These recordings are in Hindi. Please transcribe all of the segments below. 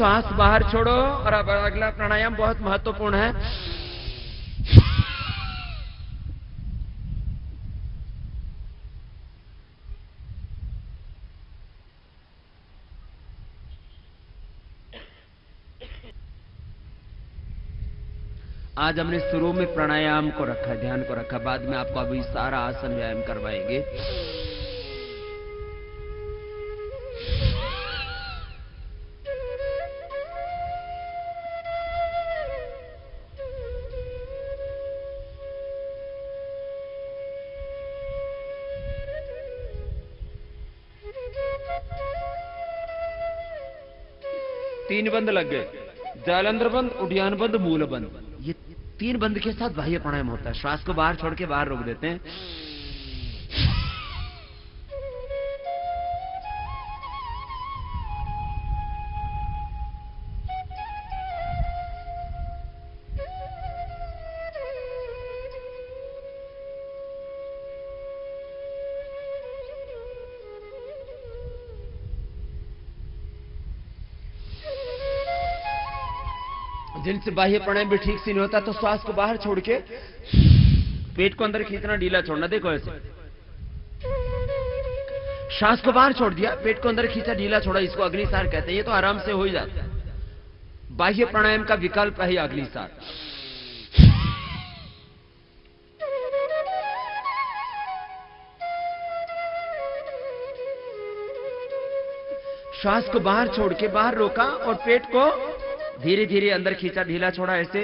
श्वास बाहर छोड़ो। और अब अगला प्राणायाम बहुत महत्वपूर्ण है। आज हमने शुरू में प्राणायाम को रखा, ध्यान को रखा, बाद में आपको अभी सारा आसन व्यायाम करवाएंगे। तीन बंद लग गए, जालंधर बंद, उड्डयन बंद, मूल बंद। ये तीन बंद के साथ बाह्य प्राणायाम होता है। श्वास को बाहर छोड़ के बाहर रोक देते हैं। जिनसे बाह्य प्राणायाम भी ठीक से नहीं होता तो श्वास को बाहर छोड़ के पेट को अंदर खींचना, ढीला छोड़ना। देखो ऐसे श्वास को बाहर छोड़ दिया, पेट को अंदर खींचा, ढीला छोड़ा, इसको अग्निसार कहते हैं। ये तो आराम से हो ही जाता है। बाह्य प्राणायाम का विकल्प है अग्निसार। श्वास को बाहर छोड़ के बाहर रोका और पेट को धीरे धीरे अंदर खींचा, ढीला छोड़ा। ऐसे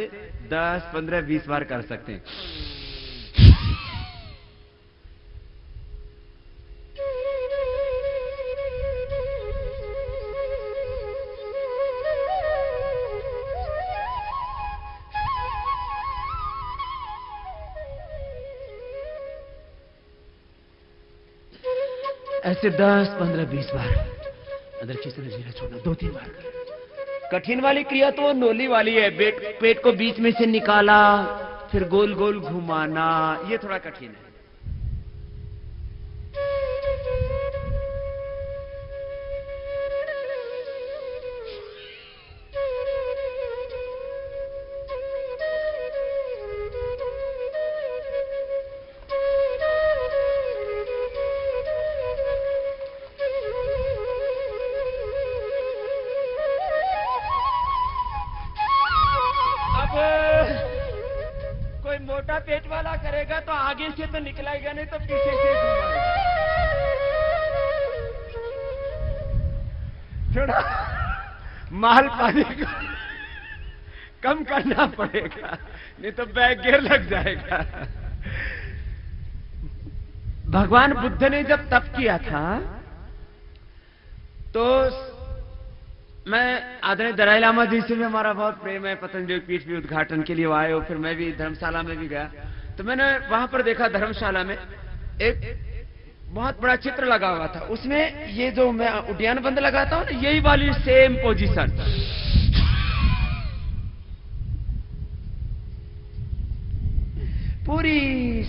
10, 15, 20 बार कर सकते हैं। ऐसे 10, 15, 20 बार अंदर खींचना, ढीला छोड़ना, 2-3 बार कर। कठिन वाली क्रिया तो नोली वाली है। पेट को बीच में से निकाला, फिर गोल गोल घुमाना, ये थोड़ा कठिन है। मोटा पेट वाला करेगा तो आगे से तो निकलेगा नहीं, तो पीछे से थोड़ा माल पानी को कम करना पड़ेगा, नहीं तो बैक गियर लग जाएगा। भगवान बुद्ध ने जब तप किया था तो मैं आदरणीय दलाई लामा जी से भी हमारा बहुत प्रेम है। पतंजलि पीठ भी उद्घाटन के लिए वो आए, और फिर मैं भी धर्मशाला में भी गया। तो मैंने वहां पर देखा धर्मशाला में एक बहुत बड़ा चित्र लगा हुआ था। उसमें ये जो मैं उड्डयन बंद लगाता हूं ना, यही वाली सेम पोजीशन। पूरी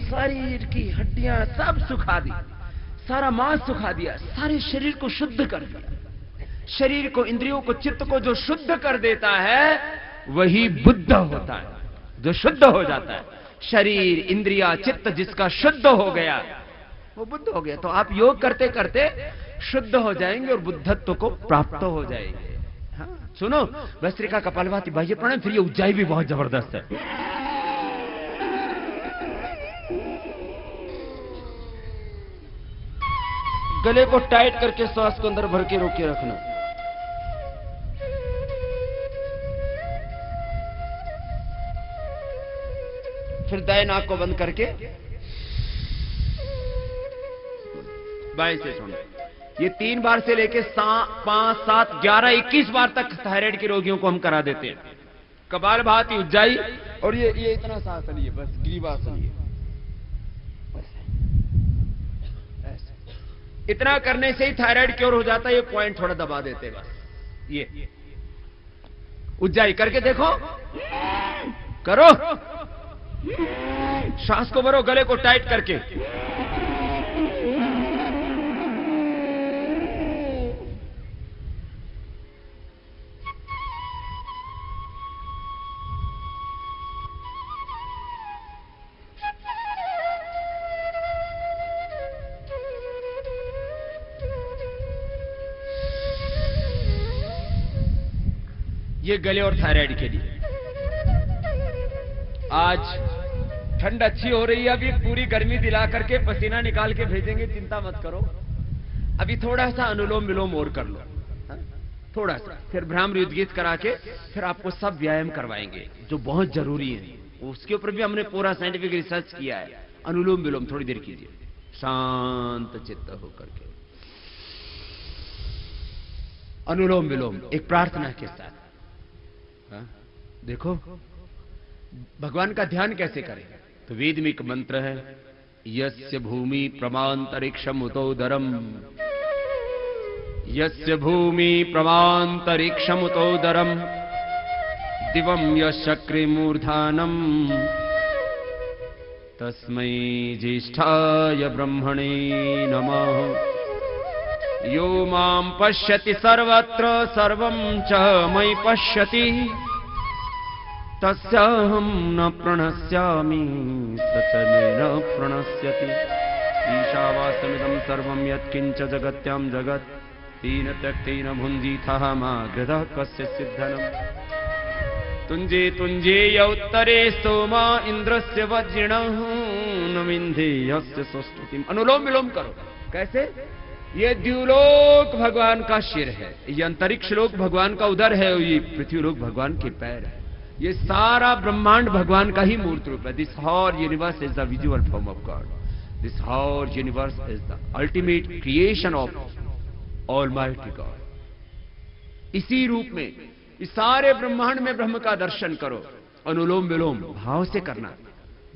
शरीर की हड्डियां सब सुखा दी, सारा मांस सुखा दिया, सारे शरीर को शुद्ध कर दिया। शरीर को, इंद्रियों को, चित्त को जो शुद्ध कर देता है वही बुद्ध होता है, जो शुद्ध हो जाता है। शरीर, इंद्रिया, चित्त जिसका शुद्ध हो गया वो बुद्ध हो गया। तो आप योग करते करते शुद्ध हो जाएंगे और बुद्धत्व को प्राप्त हो जाएंगे। हाँ, सुनो, भस्त्रिका, कपालभाति, बाह्य प्राणायाम, फिर ये उज्जाई भी बहुत जबरदस्त है। गले को टाइट करके श्वास को अंदर भर के रोके रखना। फिर दाएं नाक को बंद करके बाएं से छोड़ना। ये 3 बार से लेके 5, 7, 11, 21 बार तक थायराइड के रोगियों को हम करा देते हैं। कपालभाति, उज्जाई, और ये इतना सा आसन है, बस ग्रीवासन है। इतना करने से ही थायराइड क्योर हो जाता है। ये पॉइंट थोड़ा दबा देते बस। ये उज्जाई करके देखो, करो, श्वास को भरो, गले को टाइट करके। ये गले और थायराइड के लिए। आज ठंड अच्छी हो रही है, अभी पूरी गर्मी दिला करके पसीना निकाल के भेजेंगे, चिंता मत करो। अभी थोड़ा सा अनुलोम विलोम और कर लो, थोड़ा सा, फिर भ्रामरी उद्गीत करा के फिर आपको सब व्यायाम करवाएंगे जो बहुत जरूरी है। उसके ऊपर भी हमने पूरा साइंटिफिक रिसर्च किया है। अनुलोम विलोम थोड़ी देर कीजिए, शांत चित्त होकर के अनुलोम विलोम एक प्रार्थना के साथ। देखो भगवान का ध्यान कैसे करें, तो वेद में एक मंत्र है, यस्य भूमि प्रमांतरिक्षम उतोदरम, यस्य भूमि प्रमांतरिक्षम उतोदरम, दिवं यशक्रे मूर्धानम, तस्मै ज्येष्ठाय ब्रह्मणे नमः। यो मां पश्यति सर्वत्र सर्वं च मयि पश्यति, तस्याहं न प्रणश्यामि स च मे न प्रणश्यति। ईशावास्यमिदं सर्वं यत्किञ्च जगत्यां जगत्, तेन त्यक्तेन भुञ्जीथः मा गृधः कस्य सिद्धनम्। तुञ्जे तुञ्जे उत्तरे स्तोमा इंद्रस्य वज्रिणः, न विन्धेयस्य सुस्तुतिम्। अनुलोम विलोम करो। कैसे? ये द्युलोक भगवान का सिर है, ये अंतरिक्ष लोक भगवान का उदर है, ये पृथ्वी लोक भगवान के पैर है, ये सारा ब्रह्मांड भगवान का ही मूर्त रूप है। This whole universe is the visual form of God, this whole universe is the ultimate creation of almighty God. इसी रूप में इस सारे ब्रह्मांड में ब्रह्म का दर्शन करो। अनुलोम विलोम भाव से करना,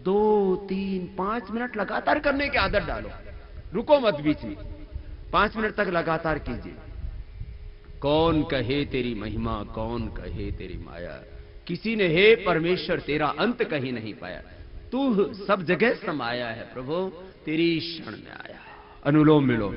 2, 3, 5 मिनट लगातार करने की आदत डालो, रुको मत बीच में, 5 मिनट तक लगातार कीजिए। कौन कहे तेरी महिमा, कौन कहे तेरी माया, किसी ने हे परमेश्वर तेरा अंत कहीं नहीं पाया, तू सब जगह समाया है प्रभु, तेरी शरण में आया। अनुलोम विलोम।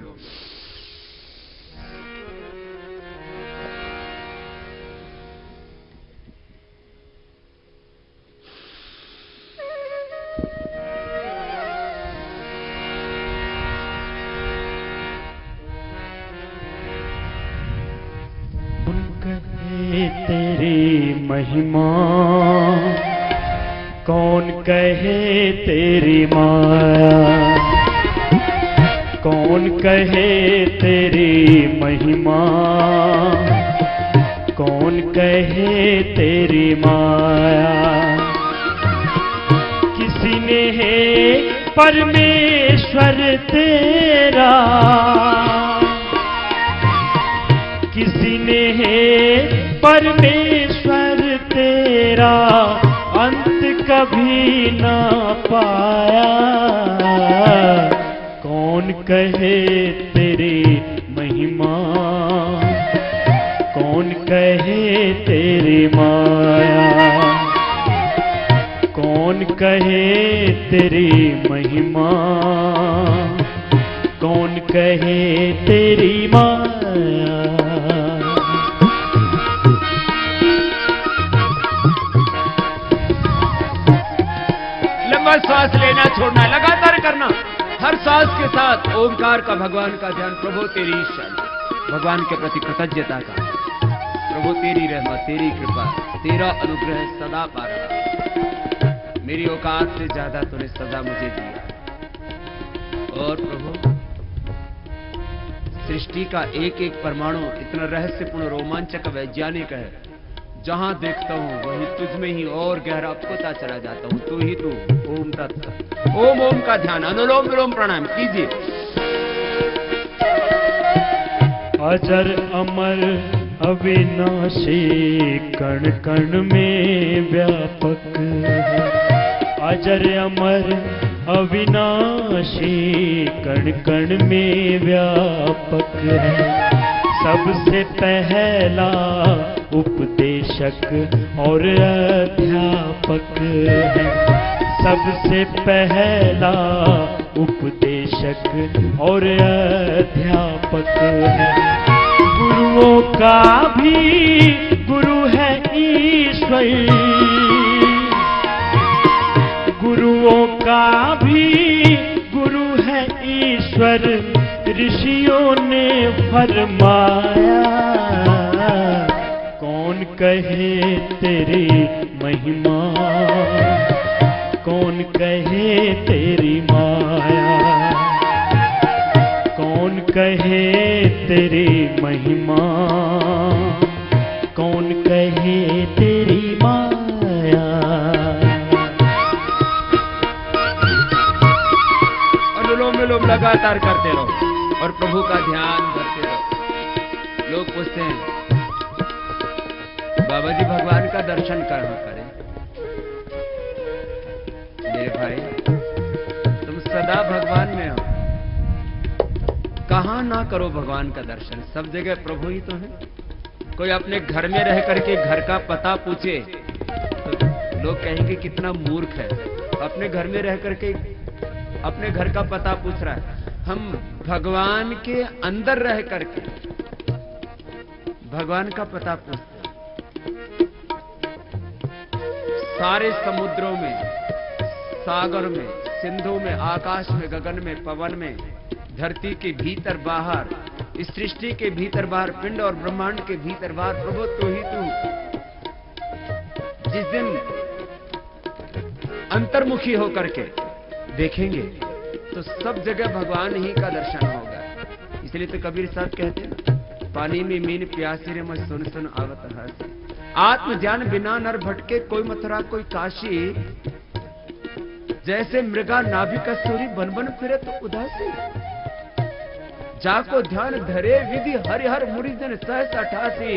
तेरी महिमा, कौन कहे तेरी माया, कौन कहे तेरी महिमा, कौन कहे तेरी माया। किसी ने है परमेश्वर तेरा, किसी ने है परमेश्वर तेरा, अंत कभी ना पाया। कौन कहे तेरी महिमा, कौन कहे तेरी माया, कौन कहे तेरी महिमा, कौन कहे तेरी माया। श्वास लेना छोड़ना लगातार करना, हर सांस के साथ ओंकार का भगवान का ध्यान। प्रभु तेरी शरण, भगवान के प्रति कृतज्ञता का, प्रभु तेरी रहमत, तेरी कृपा, तेरा अनुग्रह सदा पा रहा, मेरी औकात से ज्यादा तूने सदा मुझे दिया। और प्रभु सृष्टि का एक एक परमाणु इतना रहस्यपूर्ण रोमांचक वैज्ञानिक है, जहां देखता हूं वही तुझ में ही और गहरा खोता चला जाता हूं। तू ही तू। ओम तत्सत। ओम ओम का ध्यान, अनुलोम विलोम प्राणायाम कीजिए। अजर अमर अविनाशी कण कण में व्यापक है, अजर अमर अविनाशी कण कण में व्यापक है। सबसे पहला उपदेशक और अध्यापक है, सबसे पहला उपदेशक और अध्यापक है। गुरुओं का भी गुरु है ईश्वर, गुरुओं का भी गुरु है ईश्वर, ऋषियों ने फरमाया। कौन कहे तेरी महिमा, कौन कहे तेरी माया, कौन कहे तेरी महिमा, कौन कहे तेरी माया। अनुलोम विलोम लगातार करते रहो और प्रभु का ध्यान करते रहो। लोग पूछते हैं बाबा जी भगवान का दर्शन कहाँ करें? मेरे भाई, तुम सदा भगवान में हो, कहां ना करो भगवान का दर्शन, सब जगह प्रभु ही तो है। कोई अपने घर में रह करके घर का पता पूछे तो लोग कहेंगे कितना मूर्ख है, अपने घर में रह करके अपने घर का पता पूछ रहा है। हम भगवान के अंदर रह करके भगवान का पता पूछते हैं। सारे समुद्रों में, सागर में, सिंधु में, आकाश में, गगन में, पवन में, धरती के भीतर बाहर, इस सृष्टि के भीतर बाहर, पिंड और ब्रह्मांड के भीतर बाहर, प्रभु तू ही तू। जिस दिन अंतर्मुखी होकर के देखेंगे तो सब जगह भगवान ही का दर्शन होगा। इसलिए तो कबीर साहब कहते हैं ना, पानी में मीन प्यासी रे मैं सुन सुन आवत हासी। आत्म ज्ञान बिना नर भटके, कोई मथुरा कोई काशी, जैसे मृगा नाभि कस्तूरी बन बन फिरे तो उदासी। जाको ध्यान धरे विधि हरिहर मुरिजन सहस 88,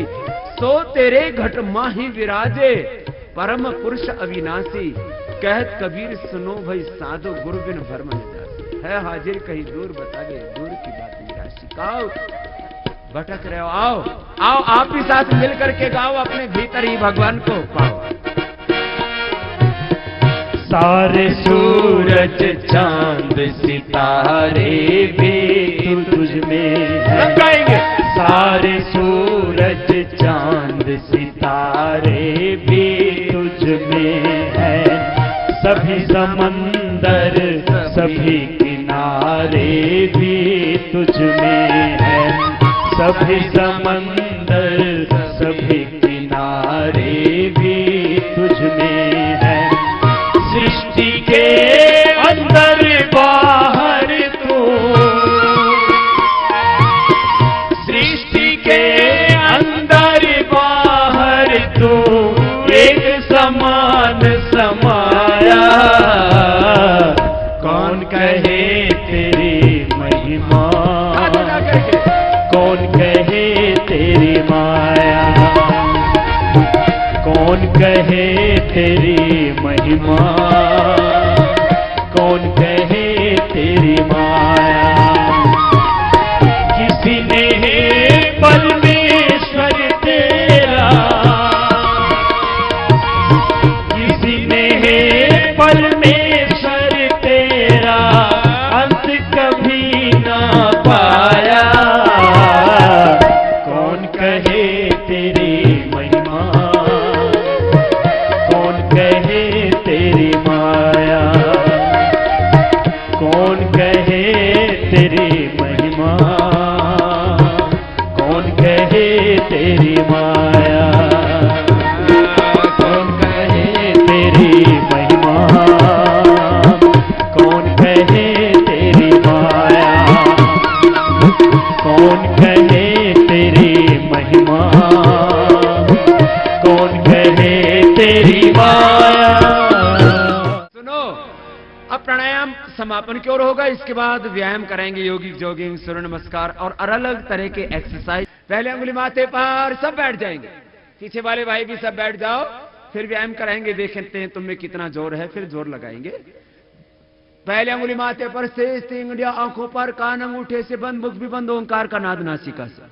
सो तेरे घट माही विराजे परम पुरुष अविनाशी। कहत कबीर सुनो भई साधो गुरु बिन भरम न जासी। है हाजिर कहीं दूर बतावे दूर की बात निराशी। गाओ, भटक रहे हो, आओ आओ आप ही साथ मिल करके गाओ, अपने भीतर ही भगवान को पाओ। सारे सूरज चांद सितारे भी तुझ में है, सारे सूरज चांद सितारे भी तुझ में है। सभी समंदर सभी किनारे भी तुझ में है, सभी समंदर सभी किनारे भी तुझ में है। सृष्टि के अंदर बाहर तू, सृष्टि के अंदर बाहर तू एक समान समाया। कौन कहे तेरी महिमा, कौन कहे तेरी माया, कौन कहे तेरी महिमा, कौन कहे तेरी माया। किसी ने परमेश्वर तेरा, किसी ने परमेश्वर तेरा अंत कभी ना पाया। कौन कहे तेरी महिमा, कौन कहे तेरी माया, कौन कहे तेरी महिमा, कौन कहे तेरी माया, कौन कहे तेरी महिमा, कौन कहे तेरी माया, कौन कहे तेरी महिमा, कौन कहे तेरी माया। सुनो, अब प्राणायाम समापन की ओर होगा। इसके बाद व्यायाम करेंगे, योगिक जॉगिंग, सूर्य नमस्कार और अलग तरह के एक्सरसाइज। पहले अंगुली माथे पर, सब बैठ जाएंगे, पीछे वाले भाई भी सब बैठ जाओ, फिर व्यायाम करेंगे। देखते हैं तुम में कितना जोर है, फिर जोर लगाएंगे। पहले अंगुली माथे पर, शेष 3 उंगलियां आंखों पर, कान अंगूठे से बंद, मुख भी बंद, ओंकार का नाद नासिका से।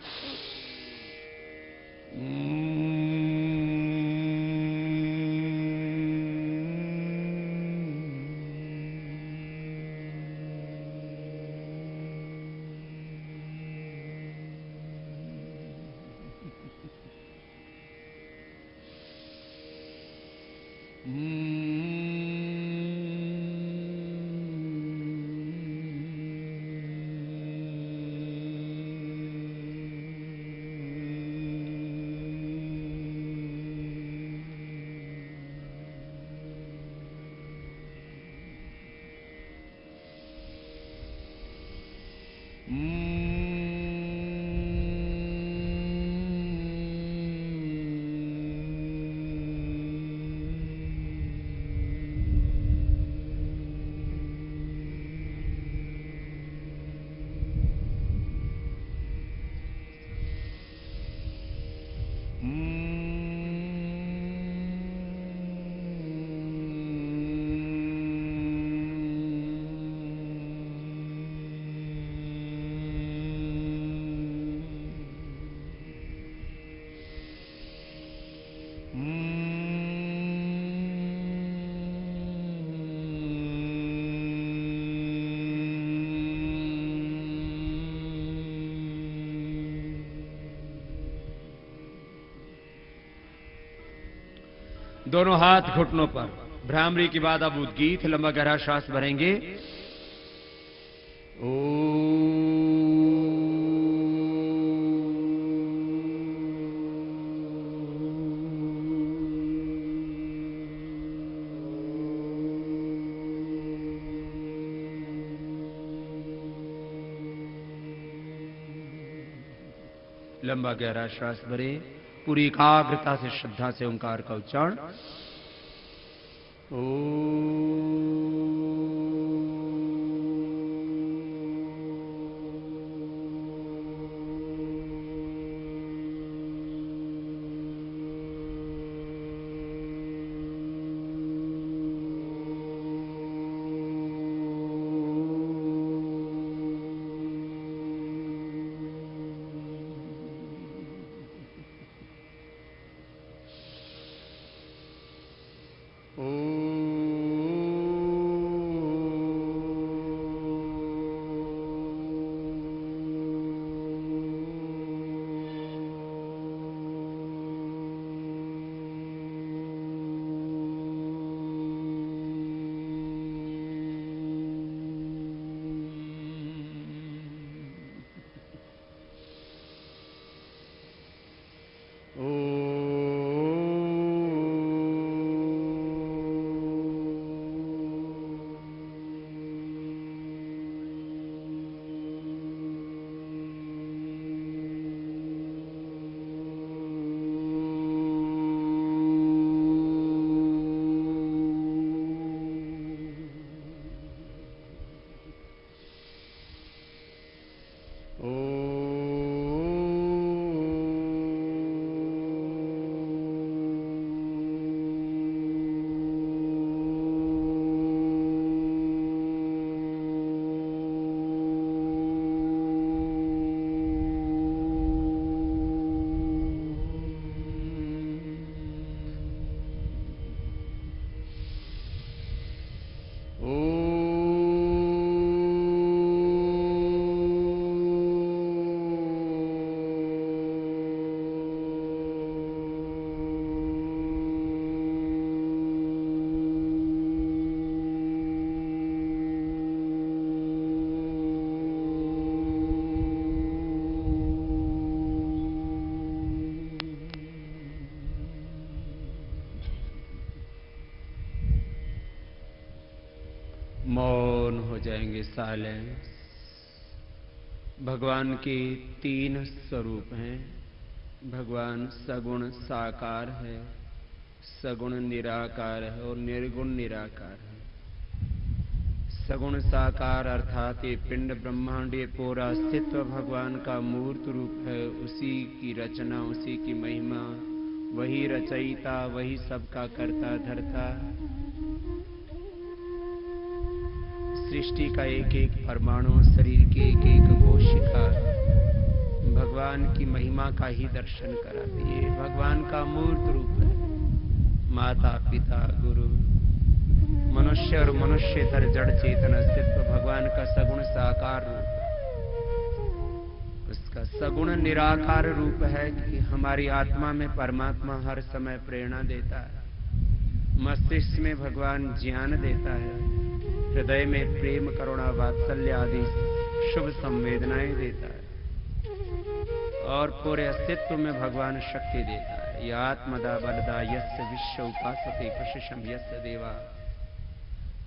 दोनों हाथ घुटनों पर, भ्रामरी के बाद अब उद्गीत, लंबा गहरा श्वास भरेंगे। लंबा गहरा श्वास भरे, पूरी एकाग्रता से, श्रद्धा से ओंकार का उच्चारण। मौन हो जाएंगे, साइलेंस। भगवान के तीन स्वरूप हैं। भगवान सगुण साकार है, सगुण निराकार है और निर्गुण निराकार है। सगुण साकार अर्थात ये पिंड ब्रह्मांड, ये पूरा अस्तित्व भगवान का मूर्त रूप है। उसी की रचना, उसी की महिमा, वही रचयिता, वही सबका करता धरता। सृष्टि का एक एक परमाणु, शरीर की एक एक कोशिका भगवान की महिमा का ही दर्शन कराती है। भगवान का मूर्त रूप है। माता पिता गुरु, मनुष्य और मनुष्यतर जड़ चेतन अस्तित्व भगवान का सगुण साकार रूप है। उसका सगुण निराकार रूप है कि हमारी आत्मा में परमात्मा हर समय प्रेरणा देता है, मस्तिष्क में भगवान ज्ञान देता है, हृदय में प्रेम करुणा वात्सल्य आदि शुभ संवेदनाएं देता है और पूरे अस्तित्व में भगवान शक्ति देता है। यह आत्मदा बलदा यस्य विश्व उपासते कशिशम यस्य देवा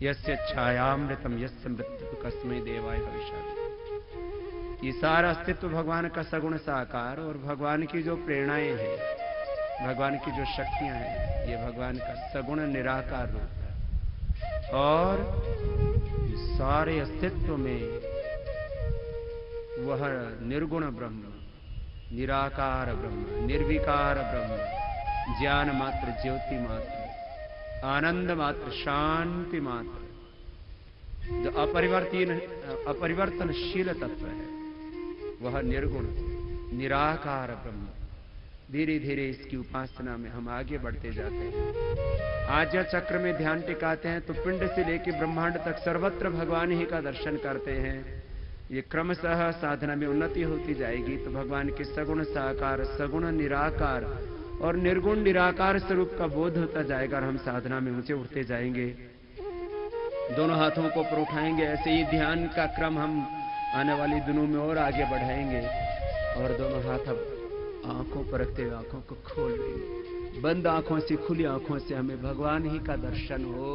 यस्य छायामृतम यस्य मृत्यु कस्मै देवाय हविषा। ये सारा अस्तित्व भगवान का सगुण साकार और भगवान की जो प्रेरणाएं हैं, भगवान की जो शक्तियां हैं, ये भगवान का सगुण निराकार रूप है। और सारे अस्तित्व में वह निर्गुण ब्रह्म, निराकार ब्रह्म, निर्विकार ब्रह्म, ज्ञान मात्र, ज्योति मात्र, आनंद मात्र, शांति मात्र, जो अपरिवर्तनशील तत्व है, वह निर्गुण निराकार ब्रह्म। धीरे धीरे इसकी उपासना में हम आगे बढ़ते जाते हैं। आज्ञा चक्र में ध्यान टिकाते हैं तो पिंड से लेकर ब्रह्मांड तक सर्वत्र भगवान ही का दर्शन करते हैं। ये क्रमशः साधना में उन्नति होती जाएगी तो भगवान के सगुण साकार, सगुण निराकार और निर्गुण निराकार स्वरूप का बोध होता जाएगा और हम साधना में ऊंचे उठते जाएंगे। दोनों हाथों को ऊपर उठाएंगे। ऐसे ही ध्यान का क्रम हम आने वाली दिनों में और आगे बढ़ाएंगे और दोनों हाथ अब आंखों पर रखते हुए आंखों को खोल देंगे। बंद आंखों से, खुली आंखों से हमें भगवान ही का दर्शन हो।